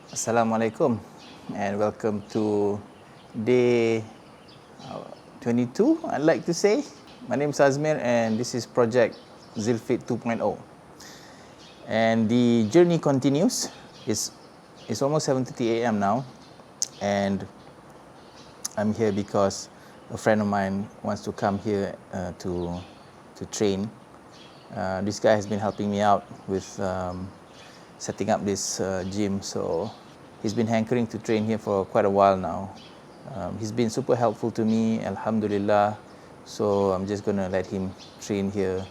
Assalamualaikum and welcome to day 22, I'd like to say. My name is Azmir and this is project Zealfit 2.0. And the journey continues. It's almost 7:30 a.m. now, and I'm here because a friend of mine wants to come here to train. This guy has been helping me out with setting up this gym, so he's been hankering to train here for quite a while now. He's been super helpful to me, alhamdulillah, so I'm just gonna let him train here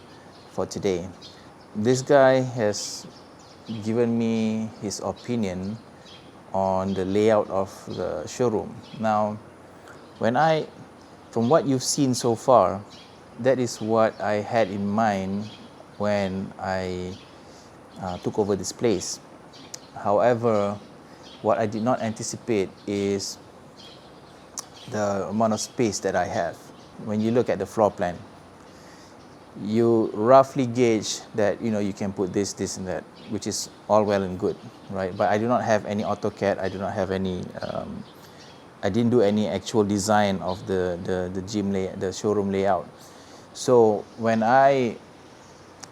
for today. This guy has given me his opinion on the layout of the showroom. Now, from what you've seen so far, that is what I had in mind when I took over this place. However, what I did not anticipate is the amount of space that I have. When you look at the floor plan, you roughly gauge that you can put this, and that, which is all well and good, right? But I do not have any AutoCAD. I do not have any. I didn't do any actual design of the gym the showroom layout. So when I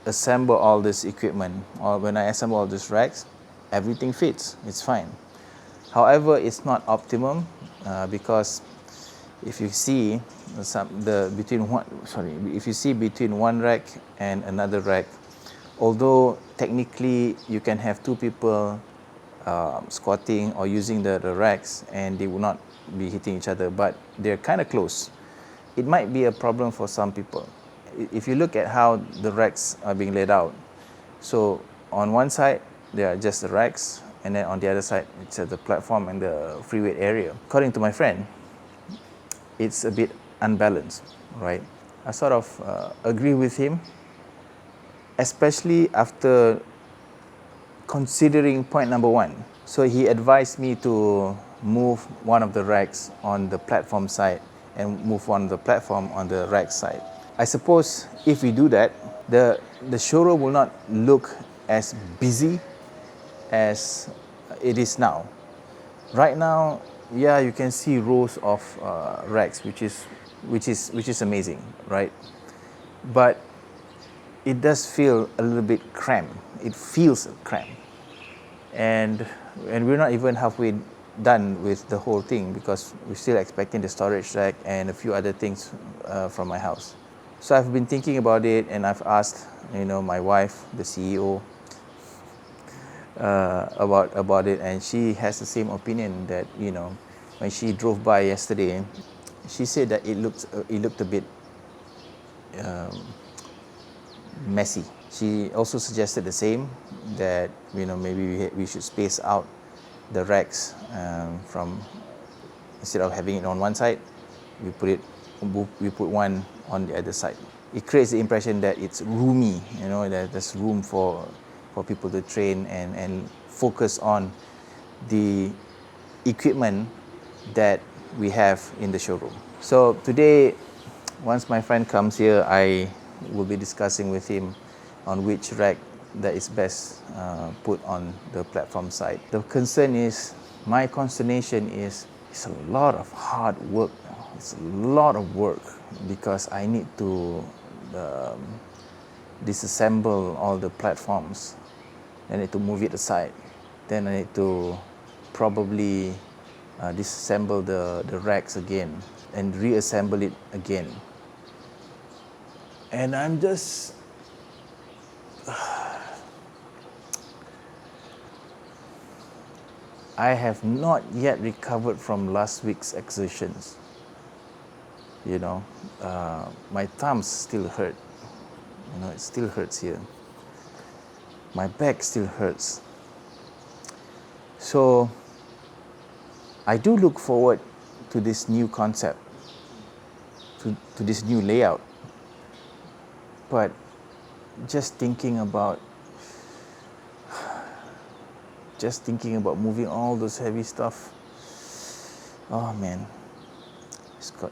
assemble all this equipment, or when I assemble all these racks, everything fits. It's fine. However, it's not optimum because if you see between one rack and another rack, although technically you can have two people squatting or using the racks and they will not be hitting each other, but they're kind of close. It might be a problem for some people. If you look at how the racks are being laid out, so on one side there are just the racks, and then on the other side it's the platform and the free weight area. According to my friend, it's a bit unbalanced, right? I sort of agree with him, especially after considering point number one. So he advised me to move one of the racks on the platform side and move one of the platform on the rack side. I suppose if we do that, the showroom will not look as busy as it is now. Right now, yeah, you can see rows of racks, which is amazing, right? But it does feel a little bit cramped. It feels cramped, and we're not even halfway done with the whole thing because we're still expecting the storage rack and a few other things from my house. So I've been thinking about it, and I've asked my wife, the CEO, about it, and she has the same opinion that when she drove by yesterday, she said that it looked a bit messy. She also suggested the same, that maybe we should space out the racks from, instead of having it on one side, we put one on the other side. It creates the impression that it's roomy, that there's room for people to train and focus on the equipment that we have in the showroom. So today, once my friend comes here, I will be discussing with him on which rack that is best put on the platform side. The concern is, my consternation is, it's a lot of hard work. It's a lot of work because I need to disassemble all the platforms. I need to move it aside. Then I need to probably disassemble the racks again and reassemble it again. And I'm just I have not yet recovered from last week's exertions. My thumbs still hurt. It still hurts here. My back still hurts. So I do look forward to this new concept, to this new layout. But just thinking about moving all those heavy stuff, oh man,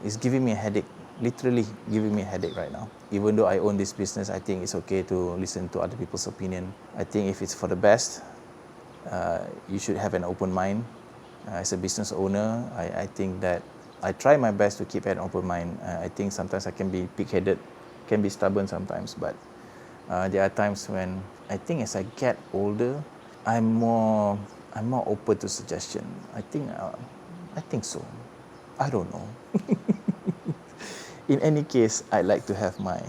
it's giving me a headache. Literally giving me a headache right now. Even though I own this business, I think it's okay to listen to other people's opinion. I think if it's for the best, you should have an open mind. As a business owner, I think that I try my best to keep an open mind. I think sometimes I can be pig-headed, can be stubborn sometimes, but there are times when I think as I get older, I'm more open to suggestion. I think so. I don't know. In any case, I like to have my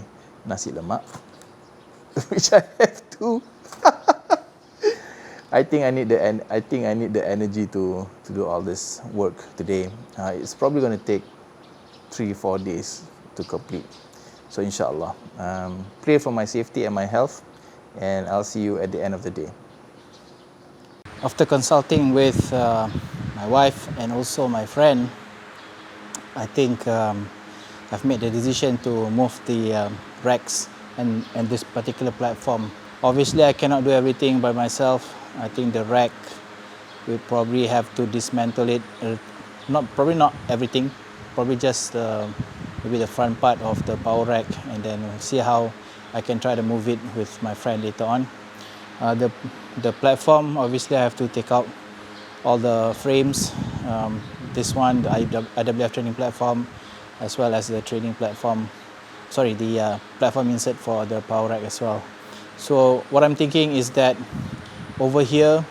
nasi lemak, which I have to. I think I need the energy to do all this work today. It's probably going to take 3-4 days to complete. So inshallah, pray for my safety and my health, and I'll see you at the end of the day. After consulting with my wife and also my friend, I think I've made the decision to move the racks and this particular platform. Obviously, I cannot do everything by myself. I think the rack, we probably have to dismantle it. Probably not everything, probably just maybe the front part of the power rack, and then we'll see how I can try to move it with my friend later on. The platform, obviously I have to take out all the frames. This one, the IWF training platform, as well as the training platform, the platform insert for the power rack as well. So what I'm thinking is that over here,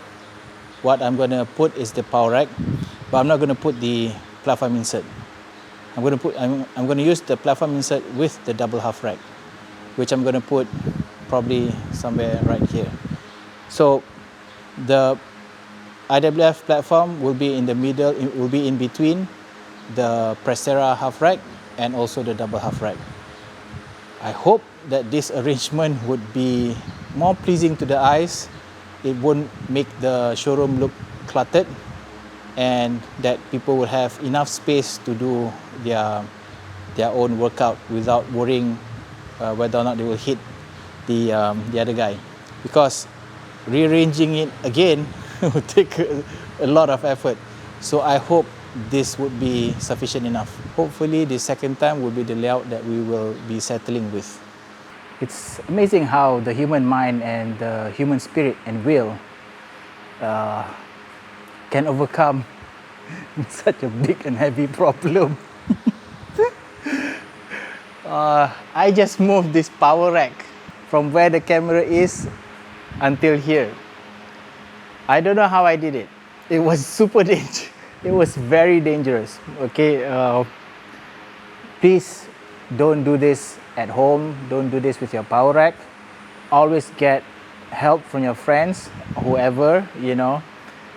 what I'm going to put is the power rack, but I'm not going to put the platform insert. I'm going to use the platform insert with the double half rack, which I'm going to put probably somewhere right here. So the IWF platform will be in the middle, it will be in between the Prestera half rack and also the double half rack. I hope that this arrangement would be more pleasing to the eyes. It won't make the showroom look cluttered, and that people will have enough space to do their own workout without worrying whether or not they will hit the other guy. Because rearranging it again will take a lot of effort. So I hope this would be sufficient enough. Hopefully the second time will be the layout that we will be settling with. It's amazing how the human mind and the human spirit and will can overcome such a big and heavy problem. I just moved this power rack from where the camera is until here. I don't know how I did it. It was super dangerous. It was very dangerous. Okay, please don't do this at home. Don't do this with your power rack. Always get help from your friends, whoever, you know.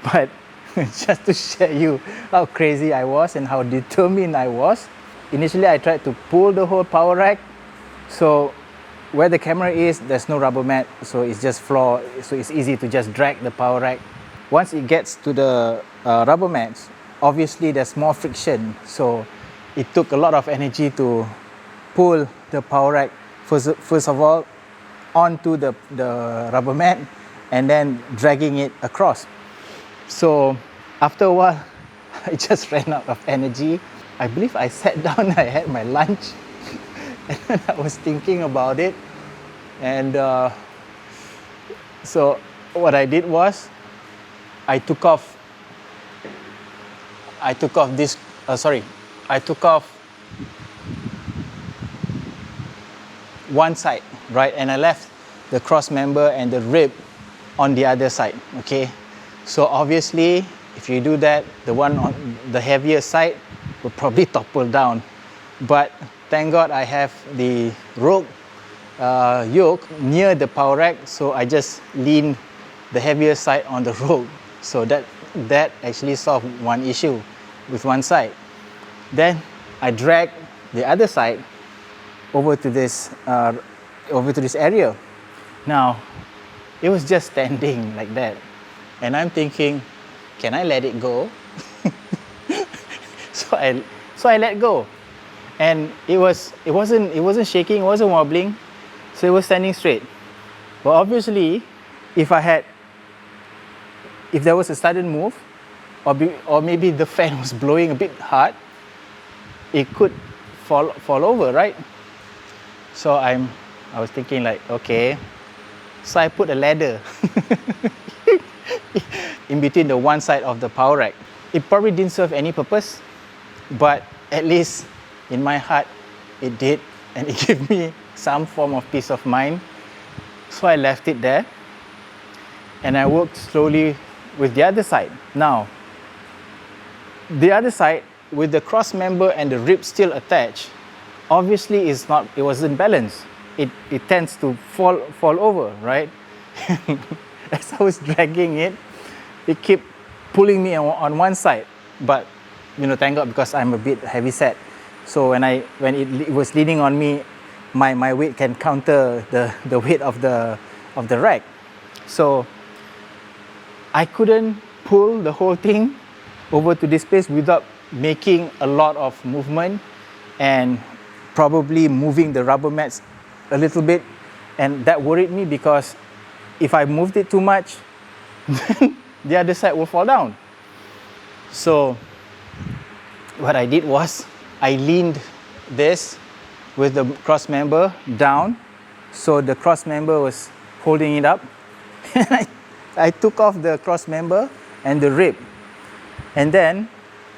But just to share you how crazy I was and how determined I was. Initially, I tried to pull the whole power rack. So where the camera is, there's no rubber mat, so it's just floor, so it's easy to just drag the power rack. Once it gets to the rubber mats, obviously there's more friction, so it took a lot of energy to pull the power rack first of all onto the rubber mat and then dragging it across. So after a while, I just ran out of energy. I believe I sat down, I had my lunch, and then I was thinking about it. And so what I did was, I took off one side, right? And I left the cross member and the rib on the other side, okay? So obviously, if you do that, the one on the heavier side will probably topple down. But thank God I have the rope yoke near the power rack, so I just leaned the heavier side on the rope. So that actually solved one issue with one side. Then I dragged the other side over to this area. Now, it was just standing like that, and I'm thinking, can I let it go? So I let go, and it wasn't shaking, it wasn't wobbling, so it was standing straight. But obviously, if there was a sudden move, or maybe the fan was blowing a bit hard, it could fall over, right? So I was thinking like, okay, so I put a ladder. in between the one side of the power rack. It probably didn't serve any purpose, but at least in my heart it did, and it gave me some form of peace of mind. So I left it there and I worked slowly with the other side. Now, the other side with the cross member and the rib still attached, obviously it wasn't balanced. It tends to fall over, right? As I was dragging it, it kept pulling me on one side. But thank God, because I'm a bit heavy set. So when it was leaning on me, my weight can counter the weight of the rack. So I couldn't pull the whole thing over to this place without making a lot of movement and probably moving the rubber mats a little bit, and that worried me because if I moved it too much, the other side will fall down. So what I did was I leaned this with the cross member down, so the cross member was holding it up. I took off the cross member and the rib, and then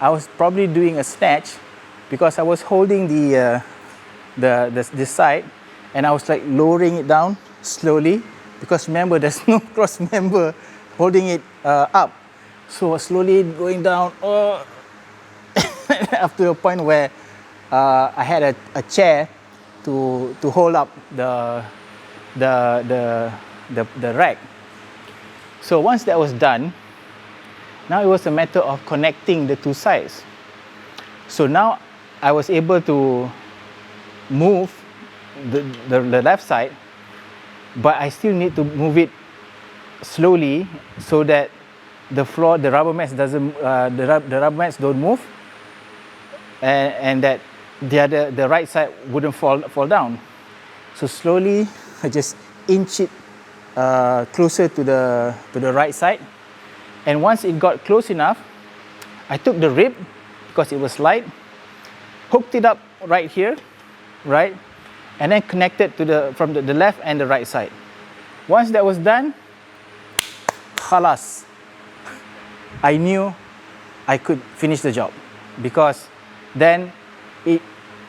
I was probably doing a snatch because I was holding this side, and I was like lowering it down slowly, because remember there's no cross member holding it up. So I was slowly going down up to the point where I had a chair to hold up the rack. So once that was done, now it was a matter of connecting the two sides. So now I was able to move the left side, but I still need to move it slowly so that the rubber mats don't move, and that the right side wouldn't fall down. So slowly I just inch it closer to the right side, and once it got close enough, I took the rib, because it was light, hooked it up right here, right, and then connected from the left and the right side. Once that was done, khalas, I knew I could finish the job, because then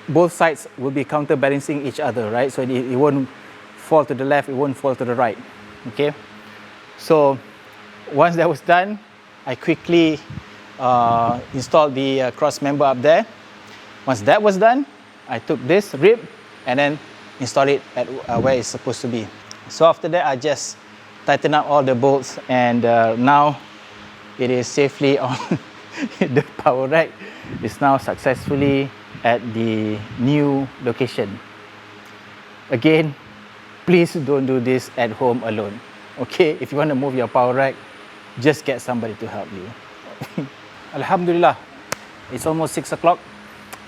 both sides will be counterbalancing each other, right? So it won't fall to the left, it won't fall to the right. Okay, so once that was done, I quickly installed the cross member up there. Once that was done, I took this rib and then installed it at where it's supposed to be. So after that, I just tightened up all the bolts, and now it is safely on the power rack. It's now successfully at the new location. Again, please don't do this at home alone. Okay, if you want to move your power rack, just get somebody to help you. Alhamdulillah, it's almost 6 o'clock,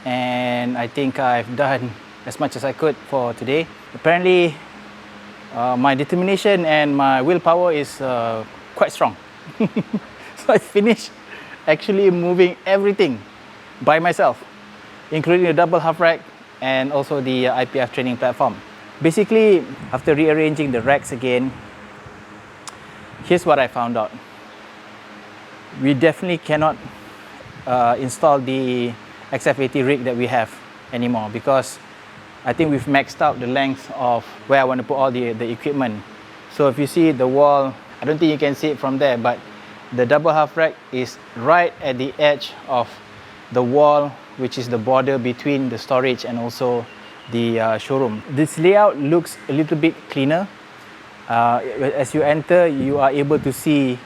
and I think I've done as much as I could for today. Apparently, my determination and my willpower is quite strong. So I finished actually moving everything by myself, including the double half rack and also the IPF training platform. Basically, after rearranging the racks again, here's what I found out. We definitely cannot install the XF80 rig that we have anymore, because I think we've maxed out the length of where I want to put all the equipment. So if you see the wall, I don't think you can see it from there, but the double half rack is right at the edge of the wall, which is the border between the storage and also the showroom. This layout looks a little bit cleaner. As you enter, you are able to see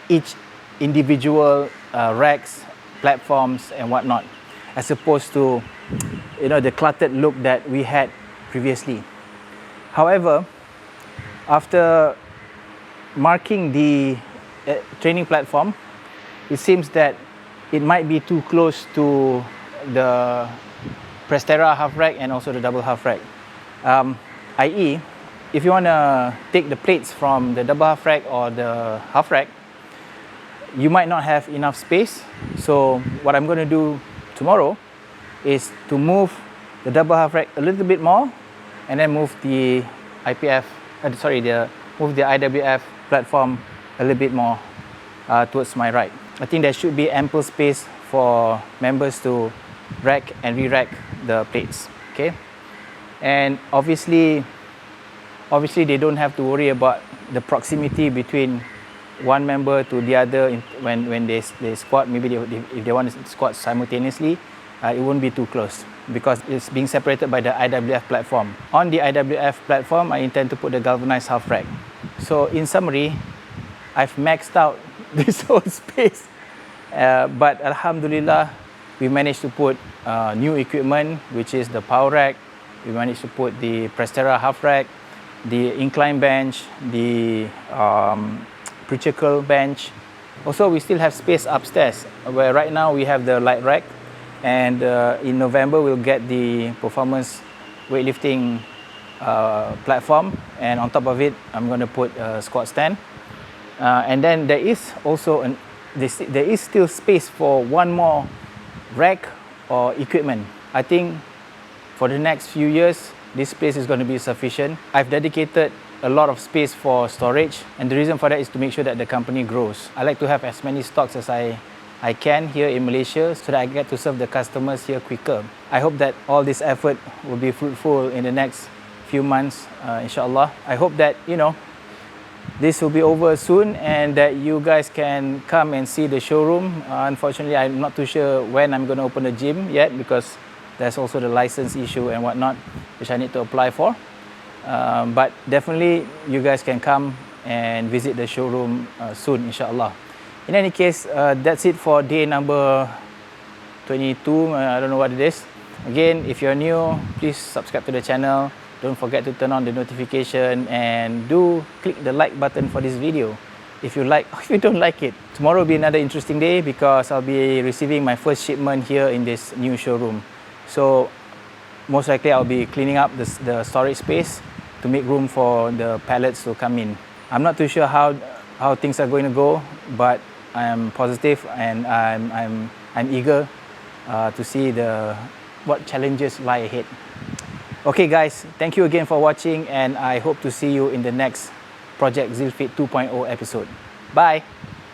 each individual racks, platforms and whatnot, as opposed to the cluttered look that we had previously. However, after marking the training platform, it seems that it might be too close to the Prestera half rack and also the double half rack. i.e., if you want to take the plates from the double half rack or the half rack, you might not have enough space. So what I'm going to do tomorrow is to move the double half rack a little bit more, and then move the move the IWF platform a little bit more. towards my right. I think there should be ample space for members to rack and re-rack the plates. Okay, and obviously they don't have to worry about the proximity between one member to the other when they squat. Maybe if they want to squat simultaneously, it won't be too close because it's being separated by the IWF platform. On the IWF platform, I intend to put the galvanized half rack. So in summary, I've maxed out this whole space, but Alhamdulillah, we managed to put new equipment, which is the power rack. We managed to put the Prestera half rack, the incline bench, the preacher curl bench. Also, we still have space upstairs where right now we have the light rack, and in November we'll get the performance weightlifting platform, and on top of it I'm going to put a squat stand, and then there is also there is still space for one more rack or equipment. I think for the next few years this space is going to be sufficient. I've dedicated a lot of space for storage, and the reason for that is to make sure that the company grows. I like to have as many stocks as I can here in Malaysia so that I get to serve the customers here quicker. I hope that all this effort will be fruitful in the next few months, inshallah. I hope that, this will be over soon and that you guys can come and see the showroom. Unfortunately, I'm not too sure when I'm going to open the gym yet because there's also the license issue and whatnot, which I need to apply for. But definitely, you guys can come and visit the showroom soon, inshallah. In any case, that's it for day number 22. I don't know what it is. Again, if you're new, please subscribe to the channel. Don't forget to turn on the notification and do click the like button for this video if you like or if you don't like it. Tomorrow will be another interesting day because I'll be receiving my first shipment here in this new showroom. So most likely I'll be cleaning up the storage space to make room for the pallets to come in. I'm not too sure how things are going to go, but I'm positive and I'm eager to see what challenges lie ahead. Okay guys, thank you again for watching, and I hope to see you in the next Project Zealfit 2.0 episode. Bye!